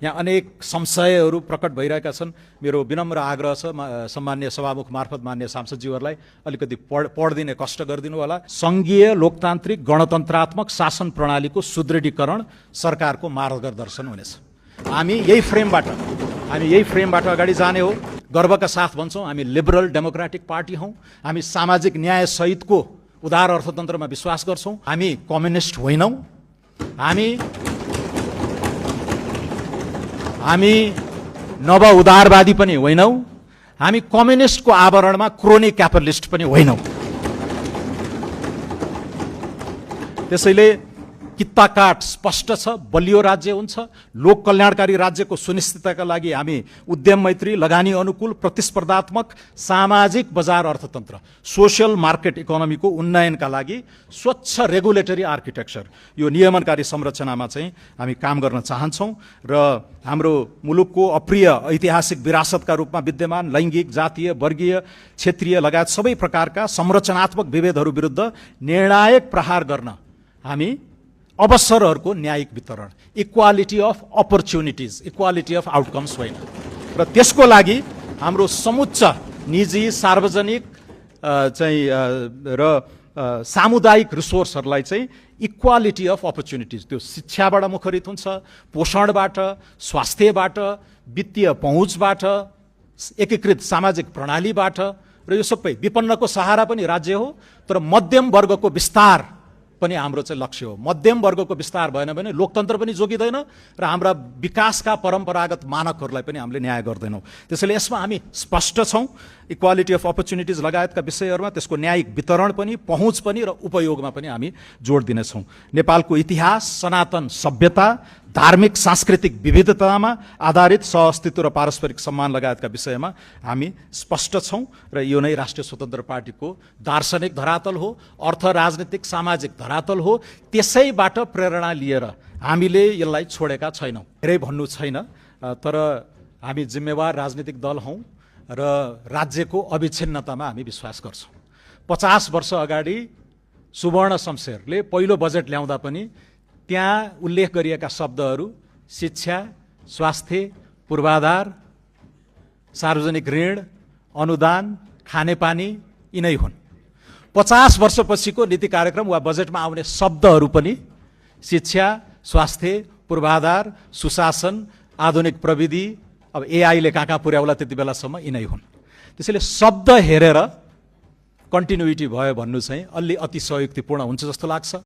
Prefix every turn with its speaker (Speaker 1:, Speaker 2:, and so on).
Speaker 1: यहाँ अनेक संशयहरू प्रकट भइरहेका छन्। मेरो विनम्र आग्रह छ सम्मान्य सभामुख मार्फत मान्य सांसदज्यूहरूलाई अलिकति पढ्दिने कष्ट गरिदिनु होला। संघीय लोकतान्त्रिक गणतन्त्रात्मक शासन प्रणालीको सुदृढीकरण सरकारको मार्गदर्शन हुनेछ। हामी यही फ्रेमबाट अगाडि जाने हो। गर्वका साथ भन्छौँ हामी लिबरल डेमोक्रेटिक पार्टी हौँ। हामी सामाजिक न्याय सहितको उदार अर्थतन्त्रमा विश्वास गर्छौँ। हामी कम्युनिस्ट होइनौँ। हामी नव उदारवादी पनि होइनौँ। हामी कम्युनिस्टको आवरणमा क्रोनी क्यापिटलिस्ट पनि होइनौँ। त्यसैले कित्ता काट स्पष्ट छ। बलियो राज्य हुन्छ। लोक कल्याणकारी राज्यको सुनिश्चितताका लागि हामी उद्यम मैत्री, लगानी अनुकूल, प्रतिस्पर्धात्मक सामाजिक बजार अर्थतन्त्र, सोशल मार्केट इकोनोमीको उन्नयनका लागि स्वच्छ रेगुलेटरी आर्किटेक्चर, यो नियमनकारी संरचनामा चाहिँ हामी काम गर्न चाहन्छौँ र हाम्रो मुलुकको अप्रिय ऐतिहासिक विरासतका रूपमा विद्यमान लैङ्गिक, जातीय, वर्गीय, क्षेत्रीय लगायत सबै प्रकारका संरचनात्मक विभेदहरू विरुद्ध निर्णायक प्रहार गर्न हामी अवसरहरूको न्यायिक वितरण, equality of opportunities, equality of outcomes होइन। र त्यसको लागि हाम्रो समुच्च निजी, सार्वजनिक सामुदायिक रिसोर्सहरूलाई चाहिँ इक्वालिटी अफ अपर्च्युनिटिज, त्यो शिक्षाबाट मुखरित हुन्छ, पोषणबाट, स्वास्थ्यबाट, वित्तीय पहुँचबाट, एकीकृत सामाजिक प्रणालीबाट, र यो सबै विपन्नको सहारा पनि राज्य हो। तर मध्यम वर्गको विस्तार पनि हाम्रो चाहिँ लक्ष्य हो। मध्यम वर्गको विस्तार भएन भने लोकतन्त्र पनि जोगिँदैन र हाम्रा विकासका परम्परागत मानकहरूलाई पनि हामीले न्याय गर्दैनौँ। त्यसैले यसमा हामी स्पष्ट छौँ। इक्वालिटी अफ अपर्च्युनिटिज लगायतका विषयहरूमा त्यसको न्यायिक वितरण पनि, पहुँच पनि र उपयोगमा पनि हामी जोड दिनेछौँ। नेपालको इतिहास, सनातन सभ्यता, धार्मिक सांस्कृतिक विविधतामा आधारित सहअस्तित्व र पारस्परिक सम्मान लगायतका विषयमा हामी स्पष्ट छौँ र यो नै राष्ट्रिय स्वतन्त्र पार्टीको दार्शनिक धरातल हो, अर्थ राजनीतिक सामाजिक धरातल हो। त्यसैबाट प्रेरणा लिएर हामीले यसलाई छोडेका छैनौँ। धेरै भन्नु छैन, तर हामी जिम्मेवार राजनीतिक दल हौँ र राज्यको अविच्छिन्नतामा हामी विश्वास गर्छौँ। 50 वर्ष अगाडि सुवर्ण शमशेरले पहिलो बजेट ल्याउँदा पनि त्यहाँ उल्लेख गरिएका शब्दहरू शिक्षा, स्वास्थ्य, पूर्वाधार, सार्वजनिक ऋण, अनुदान, खानेपानी यिनै हुन्। 50 वर्षपछिको नीति कार्यक्रम वा बजेटमा आउने शब्दहरू पनि शिक्षा, स्वास्थ्य, पूर्वाधार, सुशासन, आधुनिक प्रविधि, अब एआईले कहाँ पुर्याउला त्यति बेलासम्म यिनै हुन्। त्यसैले शब्द हेरेर कन्टिन्युटी भयो भन्नु चाहिँ अलि अति सहयुक्तिपूर्ण हुन्छ जस्तो लाग्छ।